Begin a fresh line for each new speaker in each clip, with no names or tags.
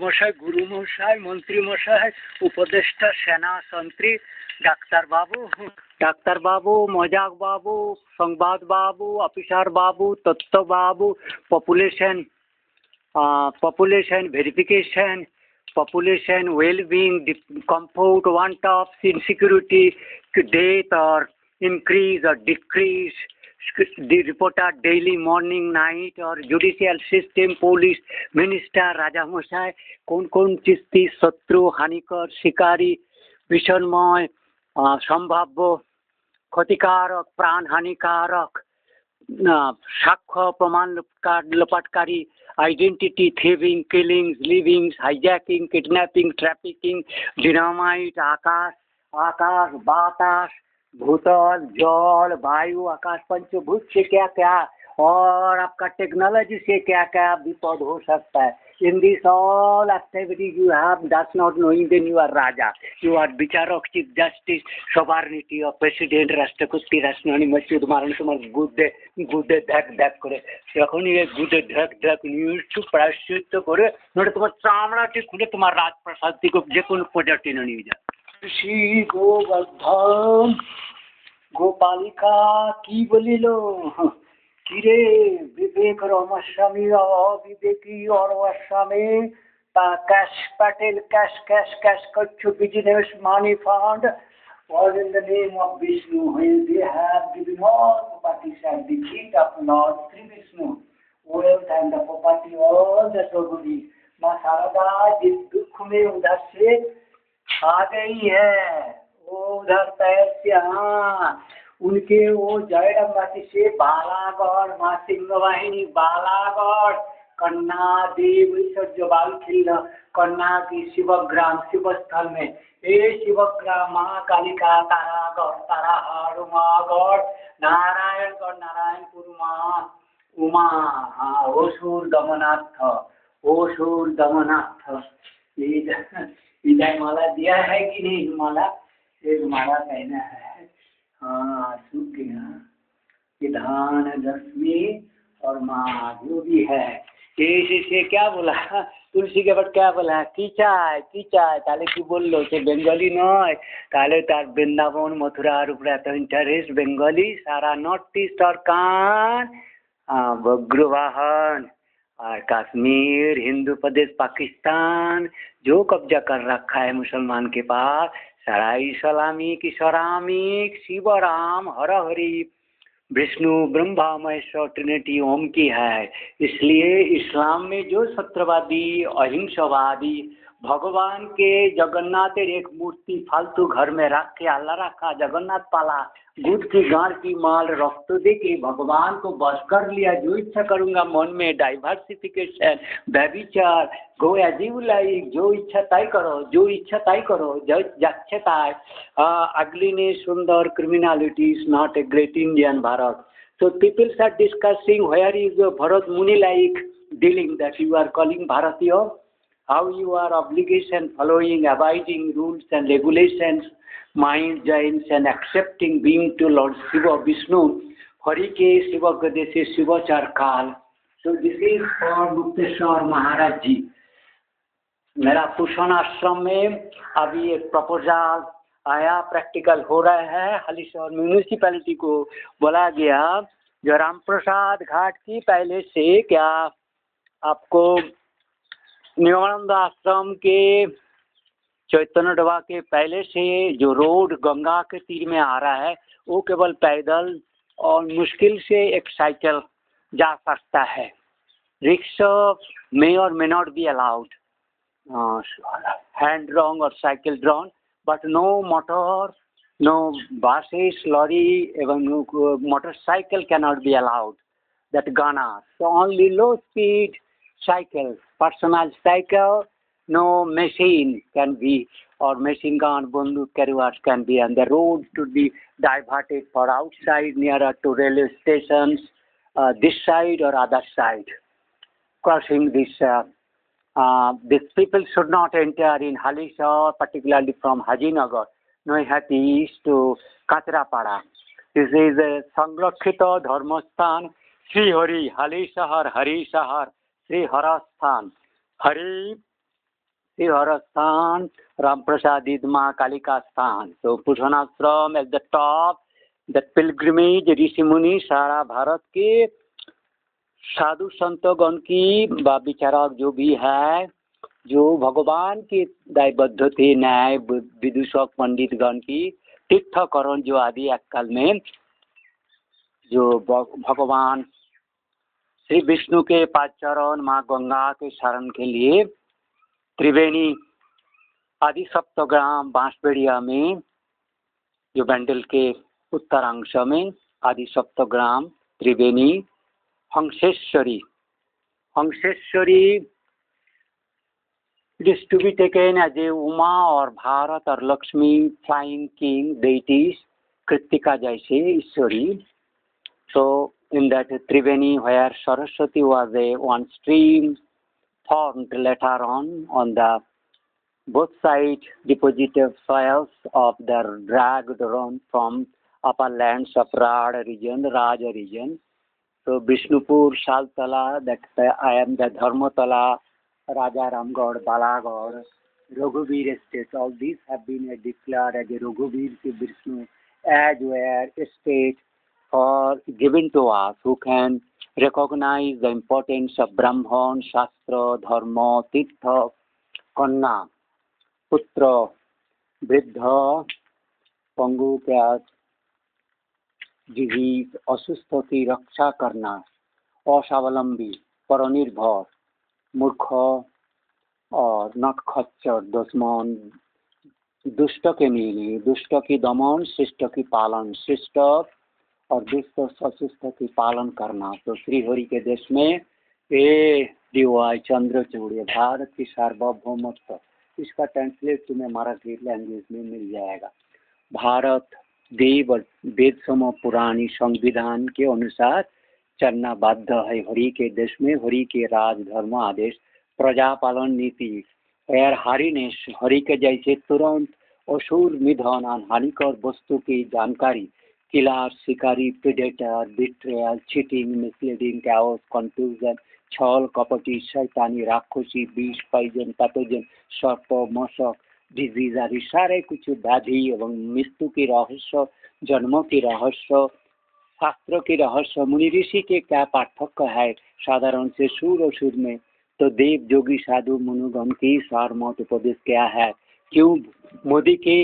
মশাই, গুরু মশাই, মন্ত্রী মশাই, উপদেষ্টা, সেনা সন্ত্রী, ডাক্তার বাবু, মজাক বাবু, সংবাদ বাবু, অফিসার বাবু, তত্ত্ব বাবু, population verification, population well-being, comfort, want of insecurity, death or increase or decrease, the reporter daily, morning, night, or judicial system, police, minister, राजा मशाई, कौन चीज थी शत्रु, हानिकर, शिकारी, भीषणमय, संभाव्य, क्षतिकारक, प्राण हानिकारक, साक्ष्य प्रमाण लोपाटकारी, identity thieving, killings, livings, hijacking, kidnapping, trafficking, dynamite, आकाश, बातास, भूतल, जल, वायु, आकाश, पंचभूत से क्या क्या और आपका टेक्नोलॉजी से क्या क्या विपद हो सकता है. In this all activities you have does not knowing, then you are Raja. You are Bicharok, Chief Justice, sovereignty of President, Rashtrapati, Rashtrani, Masjid, Maran, Sumar, good day, dak kore. Sekhoni ye good day, dak news to prashit kore. Not tomar chamra ti khule tomar Raj Prasad ti ko je kon project in news. Shri Govardhan Gopalika की बोलिलो किरे विवेक रमस्वामी अविवेकी और वस्वामी cash Patel cash कच्छु business money fund all in the name of Vishnu when they have given all properties at the feet of Lord Sri Vishnu, wealth and the property all the property माँ शारदा जिस दुख में उधर से आ गई है वो उधर पैर से उनके वो जयराम माटी से बालागढ़, माँ सिंहवाहिनी बालागढ़, कन्ना देव जबाल खिल कन्ना की शिवग्राम शिवस्थल में ये शिवग्राम माँ कालिका तारागढ़ ताराहार उमागढ़ नारायणगढ़ नारायणपुर माँ उमा ओसूर दमनाथ इधर माला दिया है कि नहीं माला एक माला कहना है. हाँ सूख गया विधान दशमी और माँ जो भी है से क्या बोला तुलसी के बाद क्या बोला कीचाय ताले की बोल लो से बेंगली नय ताले तार वृंदावन मथुरा रूपरा तो इंटरेस्ट बेंगली सारा नॉर्थ ईस्ट और कान बग्रवाहन और कश्मीर हिंदू प्रदेश पाकिस्तान जो कब्जा कर रखा है मुसलमान के पास सारा इस्लामिक इस्लामिक शिवराम हर हरि विष्णु ब्रह्मा महेश्वर ट्रिनिटी ओम की है. इसलिए इस्लाम में जो सत्यवादी अहिंसावादी भगवान के जगन्नाथ एक मूर्ति फालतू घर में रख के अल्लाह रखा जगन्नाथ पाला दूध की गाड़ की माल रक्त दे के भगवान को बस कर लिया जो इच्छा करूँगा मन में डाइवर्सिफिकेशन व्यभिचार गो एज यू लाइक जो इच्छा तय करो जो जक्षताय ugliness सुंदर criminality is not a great Indian Bharat. So people are discussing where is your Bharat Muni like dealing that you are calling Bharatiya, how you are obligation following abiding rules and regulations, mind joins and accepting being to Lord Shiva Vishnu Hari ke Shiva Gade se Shiva Charkal. So this is for Mukteshwar Maharaj ji. मेरा पुष्पन आश्रम में अभी एक proposal आया practical हो रहा है. हालीशहर म्यूनिसिपैलिटी को बोला गया जो राम प्रसाद घाट की पहले से क्या आपको निवानंद आश्रम के चैतन्य डबा के पहले से जो रोड गंगा के तीर में आ रहा है वो केवल पैदल और मुश्किल से एक साइकिल जा सकता है. Rickshaw may or may not be allowed, hand drawn or cycle drawn, but no motor, no buses, lorry, even no motorcycle cannot be allowed. That Ghana. So only low speed cycle, personal cycle, no machine can be, or machine gun, banduk, carriers can be, and the road should be diverted for outside, nearer to railway stations, this side or other side. Crossing this, these people should not enter in Halisahar, particularly from Hajinagar, Noihati East to Katrapara. This is a Sangrakshita Dharmastan, Sri Hari, Halisahar, Harisahar, Sri Harasthan. Hari Srihara Sthan, Ramprasad Ma Kalika Sthan. So Pushpanashram at the top, that pilgrimage ऋषि मुनि सारा भारत के साधु संतगण की व विचारक जो भी है, जो भगवान के दायबद्ध थे, न्याय विदूषक पंडितगण की तीर्थकरण जो आदि काल में जो भगवान श्री विष्णु के पांच चरण माँ गंगा के शरण के लिए त्रिवेणी आदि सप्तग्राम बांसबेड़िया में जो बैंडल के उत्तरांश में आदि सप्तग्राम त्रिवेणी Hanseswari it is to be taken as a Uma or Bharat or Lakshmi flying king deities Kritika jaise Ishwari. So in that Triveni where Saraswati was a one stream formed later on the both sides deposited soils of the dragged run from upper lands of Raja region. So Bishnupur, Shaltala, that I am the Dharmatala, Raja Ramgarh, Balagढ़, Raghubir estates, all these have been declared as a Raghubir to Vishnu as were estate or given to us who can recognize the importance of Brahman, Shastra, Dharma, Tirtha, Kanna, Putra, Vriddha, Pangu Pyat, disease, असुस्थ की रक्षा करना, अस्वावलंबी, परनिर्भर, मूर्ख और नटखच्चर, दुश्मन, दुष्ट के नीली, दुष्ट की दमन, शिष्ट की पालन, शिष्ट और दुष्ट असुस्थ की पालन करना. तो श्री हरि के देश में ये दिवाय चंद्रचूड़ भारत की सार्वभौमत्व, इसका ट्रांसलेट तुम्हें मराठी लैंग्वेज में मिल जाएगा. भारत देव वेद सम पुरानी संविधान के अनुसार चलना बाध्य है. हरि के देश में हरि के राज धर्म आदेश प्रजा पालन नीति और हरिनेश हरि के जैसे तुरंत असुर निधन हानिकर वस्तु की जानकारी, किलार, शिकारी, predator, betrayal, cheating, misleading, chaos, confusion, छल, कपटी, शैतानी, राक्षसी, विष, पॉइजन, पैथोजन, सर्प, मशक, डिजीज आदि सारे कुछ व्याधि एवं मृत्यु की रहस्य, जन्म की रहस्य, शास्त्र की रहस्य, मुनि ऋषि के क्या पार्थक्य है साधारण से सूर और सूर में, तो देव जोगी साधु मनुगण की सारमत उपदेश क्या है. क्यों मोदी के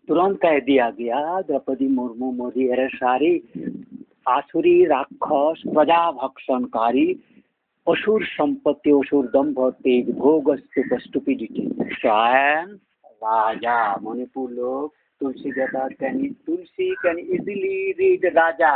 तुरंत कह दिया गया द्रौपदी मुर्मू मोदी अरे सारी आसुरी राक्षस प्रजा भक्षणकारी असुर संपत्ति असुर दंभ तेज भोग stupidity. So I am Raja. Manipur लोग तुलसी कहता तुलसी can easily read राजा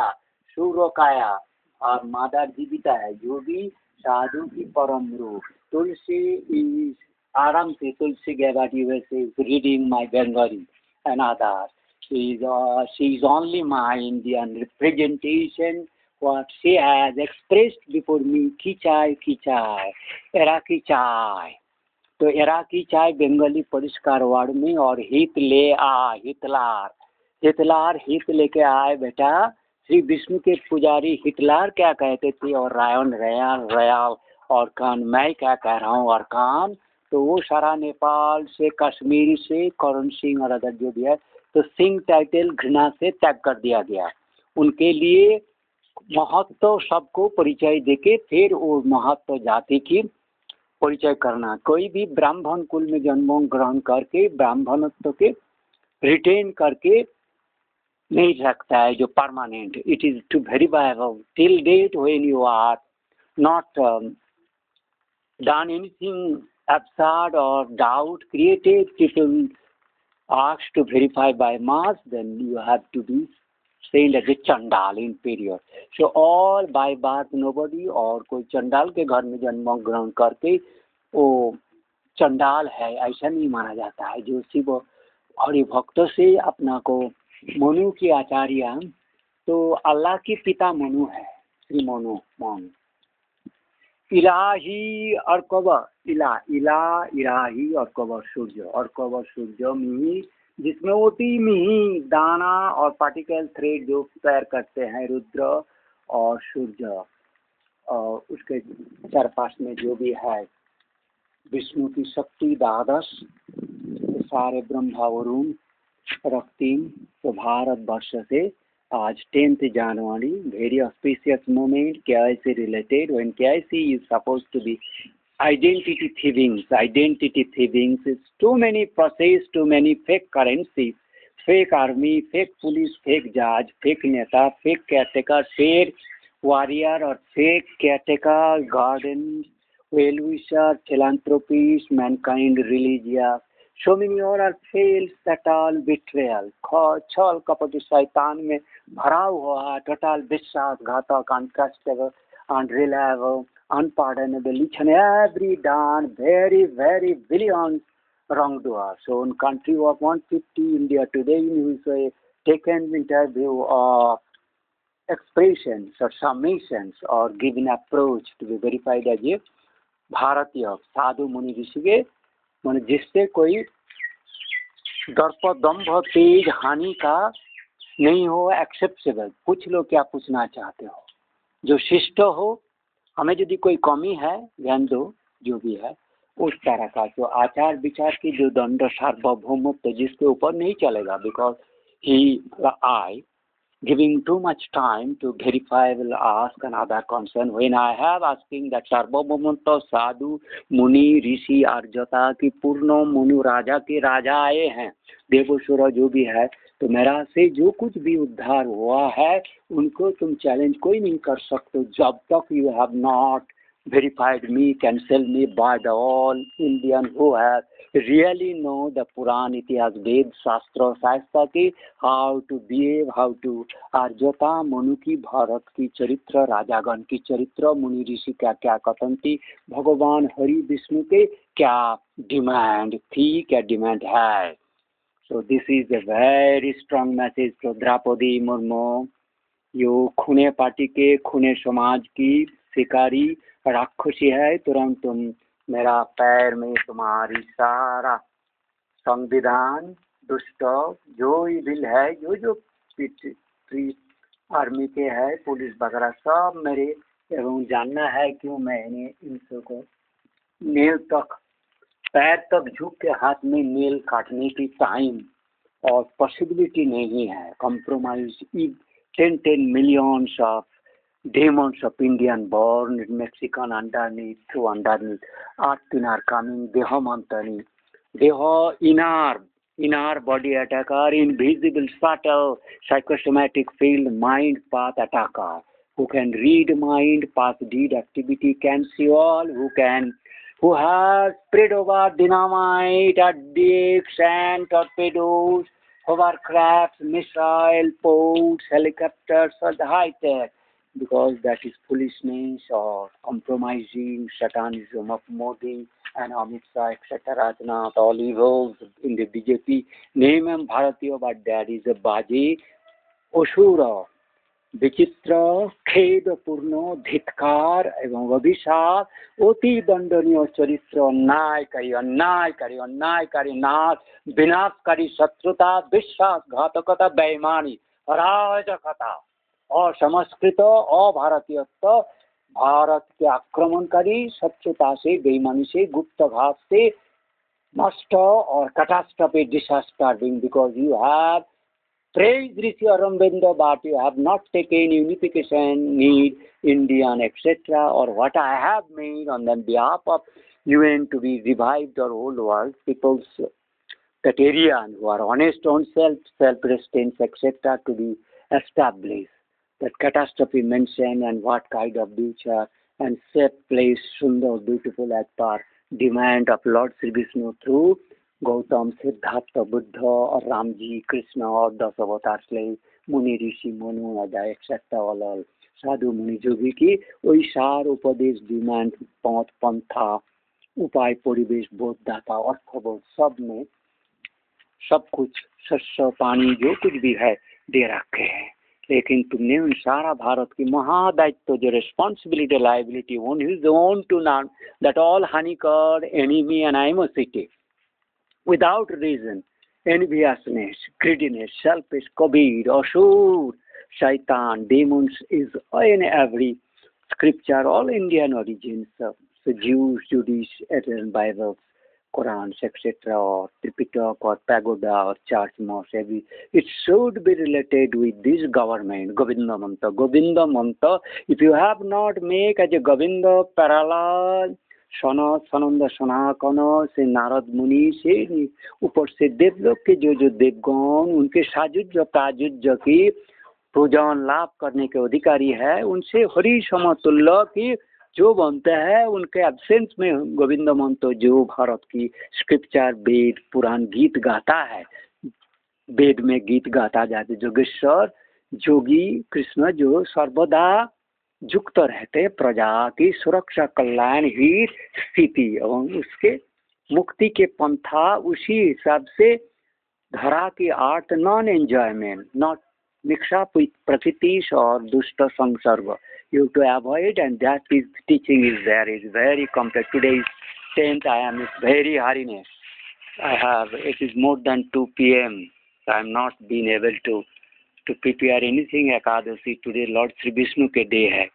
सूर्यकाया और मादा जीविता है जो भी साधु की परम रूप. तुलसी आराम से तुलसी गेवाटी वैसे reading my Bengali and others. She is only my Indian representation. What she has expressed before me, खिंचाए एरा की चाय. तो एरा की चाय बंगाली परिष्कार वार्ड में और हित ले आ हितलार हित लेके आए बेटा. श्री विष्णु के पुजारी हिटलर क्या कहते थे और रायन रयाल और कान मैं क्या कह रहा हूँ और कान. तो वो सारा नेपाल से कश्मीर से करण सिंह और अदर जो भी है तो सिंह टाइटल घृणा से त्याग कर दिया गया. उनके लिए महत्व सबको परिचय देके फिर वो महत्व जाति की परिचय करना. कोई भी ब्राह्मण कुल में जन्म ग्रहण करके ब्राह्मणत्व के रिटेन करके नहीं सकता है जो permanent. It is to verify till date when you are not done anything absurd or doubt created, people asked to verify by mass, then you have to be seen as a चंडाल inferior. So all by birth nobody और कोई चंडाल के घर में जन्म ग्रहण करके वो चंडाल है ऐसा नहीं माना जाता है. जो शिव हरि भक्तों से अपना को मनु की आचार्य तो अल्लाह की पिता मनु है, श्री मनु मन इलाही अर्कव इलाही अर्कव सूर्य मिही जिसमें होती मिही दाना और पार्टिकल थ्रेड जो तैयार करते हैं रुद्र और सूर्य और उसके चार पास में जो भी है विष्णु की शक्ति द्वादश, सारे ब्रह्मा वरुण रक्तिम। तो भारत वर्ष से आज 10th January, very auspicious moment. KYC related, when KYC is supposed to be identity thieving is too many process, too many fake currencies, fake army, fake police, fake judge, fake neta, fake caretaker, fake warrior or fake caretaker, guardians, well-wisher, philanthropist, mankind, religious. So many और are fails, total betrayal, छल कपट शैतान में भरा हुआ है, total विश्वासघातक, untrustable, unreliable, unpardonable, each and every done very, very billions wrongdoer. So in country of 150, India today, in which taken interview of expressions or summations or given approach to be verified as a भारतीय साधु मुनि ऋषि के मन जिससे कोई दर्प दंभ तेज हानि का नहीं हो, एक्सेप्टेबल। पूछ लो क्या पूछना चाहते हो, जो शिष्ट हो, हमें यदि कोई कमी है ध्यान दो, जो भी है उस तरह का, जो आचार विचार की जो दंड सार्वभौमत्व जिसके ऊपर नहीं चलेगा, because he I giving too much time to verify will ask another concern. When I have asking that सार्वभौमत्व साधु मुनि ऋषि अर्जता की पूर्ण मुनि राजा के राजा आए हैं, देवसुर जो भी है, तो मेरा से जो कुछ भी उद्धार हुआ है उनको तुम चैलेंज कोई नहीं कर सकते जब तक you have not verified me, cancelled me by the all Indian who have really know the Puran, Itihas, Ved, Shastra, Shastra की how to behave, how to अर्जता मनु की, भारत की चरित्र, राजागण की चरित्र, मुनि ऋषि क्या क्या कथन थी, भगवान हरि विष्णु के क्या डिमांड थी, क्या डिमांड है। So this is a very strong message to Draupadi Murmu. यो खूने पार्टी के, खूने समाज की शिकारी राक्षसी है, तुरंत तुम मेरा पैर में तुम्हारी सारा संविधान, दुष्ट जो ही बिल है, जो जो आर्मी के है, पुलिस वगैरह सब मेरे, एवं जानना है क्यों मैंने इन सबको नेल तक, पैर तक झुक के हाथ में नेल काटने की टाइम और पॉसिबिलिटी नहीं है। Compromise 10 millions of demons of Indian born, Mexican underneath, through underneath, Artin are coming, Dehamantani, Deha inner body attacker, invisible, subtle, psychosomatic field, mind path attacker, who can read mind, path deed activity, can see all, who has spread over dynamite, addicts and torpedoes, hovercrafts, missile, boats, helicopters, or the high tech, because that is foolishness or compromising satanism of Modi and Amit Shah, etc. Rajnath, all evils in the BJP. Name and Bharatiya, but that is a baji, असुर, विचित्र, खेदपूर्ण, धिक्कार एवं अभिशाप, अति दंडनीय चरित्र, अन्यायकारी, नाश, विनाशकारी, शत्रुता, विश्वासघातकता, बेईमानी, अराजकता और संस्कृत अभारतीयत्व, भारत के आक्रमणकारी, शत्रुता से, बेईमानी से, गुप्तघात से, नष्ट और catastrophe, disastering, because you have praise Rishi Aurobindo, but you have not taken unification, need, Indian, etc., or what I have made on the behalf of UN to be revived the whole world, people's that area who are honest on self-restraint, etc., to be established. That catastrophe mentioned and what kind of future and safe place, Sundar, beautiful as per demand of Lord Sri Vishnu through Gautam, Siddharth, Buddha और राम जी, कृष्ण और 10 अवतार से मुनि ऋषि Manu Ajay etcetera all साधु मुनि जो भी की वही सार उपदेश डिमांड पौध पंथा उपाय परिवेश बोधदाता अर्थबोध सब में सब कुछ शस्य पानी जो कुछ भी है दे रखे हैं। लेकिन तुमने उन सारा भारत की महादायित्व जो responsibility liability own is own to known that all हानिकर enemy and animosity without reason, enviousness, greediness, selfish, Kabir, Asur, Shaitan, demons is in every scripture, all Indian origins, So Jews, Judaism, Bibles, Qurans, etc., or Tripitaka, or Pagoda, or church mosque, it should be related with this government, Govinda Manta. Govinda Manta, if you have not make as a Govinda parallel, Sanat Sanand Sanatan से नारद मुनि से ऊपर से देवलोक के जो देवगण उनके साजुज्य प्राजुज्य की पूजन लाभ करने के अधिकारी है, उनसे हरि समतुल्य की जो बनते हैं उनके एब्सेंस में गोविंद मंत्र जो भारत की स्क्रिप्चर वेद पुराण गीत गाता है, वेद में गीत गाता जाते जोगेश्वर जोगी कृष्ण जो सर्वदा युक्त रहते प्रजा की सुरक्षा कल्याण ही स्थिति और उसके मुक्ति के पंथा उसी हिसाब से धरा की art non enjoyment not mix up with प्रकृतिश और दुष्ट संसर्ग you to avoid, and that is teaching is there is very complex. Today is 10th. I am very hurriness. It is more than 2 p.m. So I am not being able to prepare anything. Ekadasi today Lord Sri Vishnu ke day hai.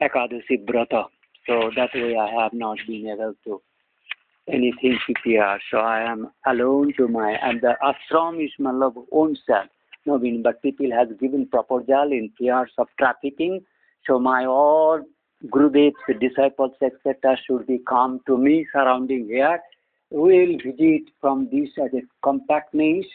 Ekadasi Brata. So that way I have not been able to anything prepare. So I am alone to and the ashram is my own self. No, but people has given proposal in fears of trafficking. So my all Gurudev's disciples, etc., should be come to me surrounding here. We will visit from this as a compactness,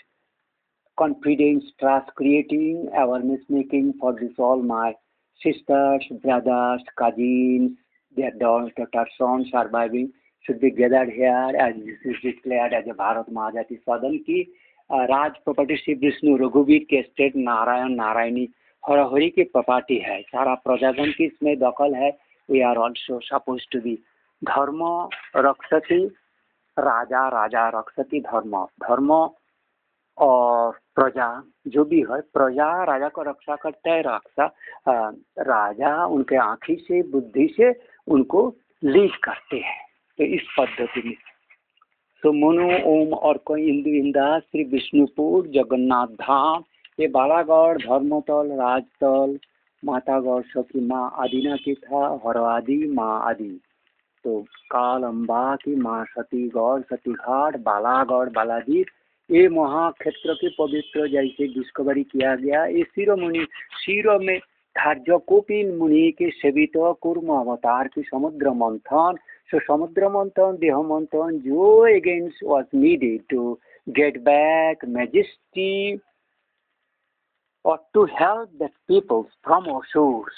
confidence, trust creating, awareness making for this all my sisters, brothers, cousins, their daughters, sons surviving should be gathered here as this is declared as a Bharat Mahajati Sadan ki Raj property Shri Vishnu Raghuveer के state Narayan Narayani Harhari की property है, सारा प्रजाजन की इसमें दखल है. We are also suppose to be धर्म रक्षति राजा राजा रक्षति धर्म धर्म और प्रजा जो भी है प्रजा राजा को रक्षा करता है, राजा उनके आँखी से बुद्धि से उनको लीड करते हैं. तो इस पद्धति में तो मनो ओम और कोई इंदु इंदा श्री विष्णुपुर जगन्नाथ धाम ये बालागढ़ धर्मतल राजतल मातागढ़ सखी माँ आदिना की था हर आदि माँ आदि. तो काल अम्बा की माँ सतीगढ़ सतीघाट बालागढ़ बालादीप ये महाक्षेत्र के पवित्र जैसे डिस्कवरी किया गया. ये शिरो में धार्यकोपिन मुनि के सेवित कुर्म अवतार की समुद्र मंथन. So समुद्र मंथन देह मंथन जो against was needed to get back majesty or to help the people from our shores.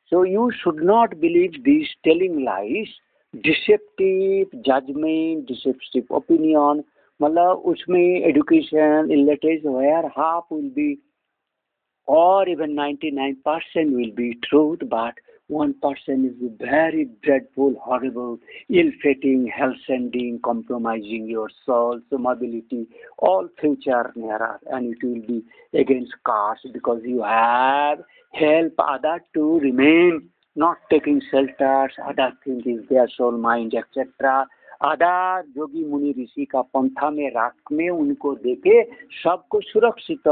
So you should not believe these telling lies, deceptive judgment, deceptive opinion. मतलब उसमें education illiteracy where half will be or even 99% will be truth, but 1% is very dreadful, horrible, ill-fitting, hell-sending, compromising your soul, so mobility, all future nearer, and it will be against cause because you have help other to remain not taking shelters, other things is their soul, mind, etc. आधा जोगी मुनि ऋषि का पंथा में राख में उनको देके सबको सुरक्षित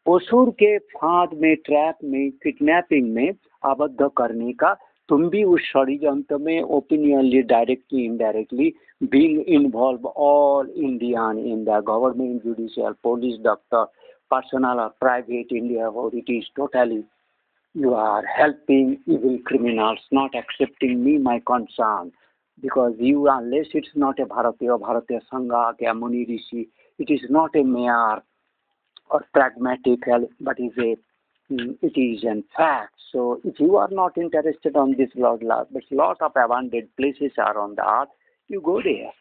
असुर के फांद में ट्रैप में किडनैपिंग में आबद्ध करने का तुम भी उस षड्यंत्र में opinionly directly indirectly being involve all Indian in the government judicial police doctor personal और प्राइवेट इंडिया और it is totally you are helping evil criminals, not accepting me, my concern, because you, unless it's not a Bharatiya Sangha, a Muni Rishi, it is not a mayor or pragmatic, but it is in fact. So if you are not interested on this lot of abandoned places are on the earth, you go there.